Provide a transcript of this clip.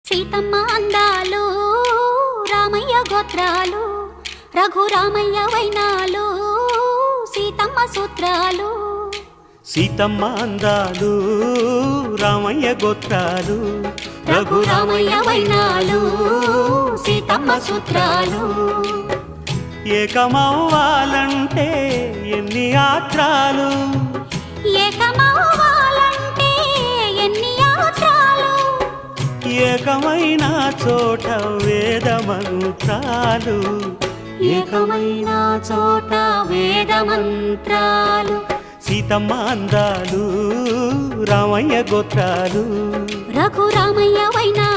సీతమ్మ అందాలు రామయ్య గోత్రాలు రఘురామయ్య వైనాలు సీతమ్మ సూత్రాలు. సీతమ్మ అందాలు రామయ్య గోత్రాలు రఘురామయ్య వైనాలు సీతమ్మ సూత్రాలు. ఏకమవ్వాలంటే ఎన్ని యాత్రాలు, ఏకమవ్వాలంటే ఎన్ని యాత్రాలు, ఏకమైన చోట వేద మంత్రాలు, ఏకమైన చోట వేద మంత్రాలు. సీతమ్మ అందాలు రామయ్య గోత్రాలు రఘురామయ్య వైనా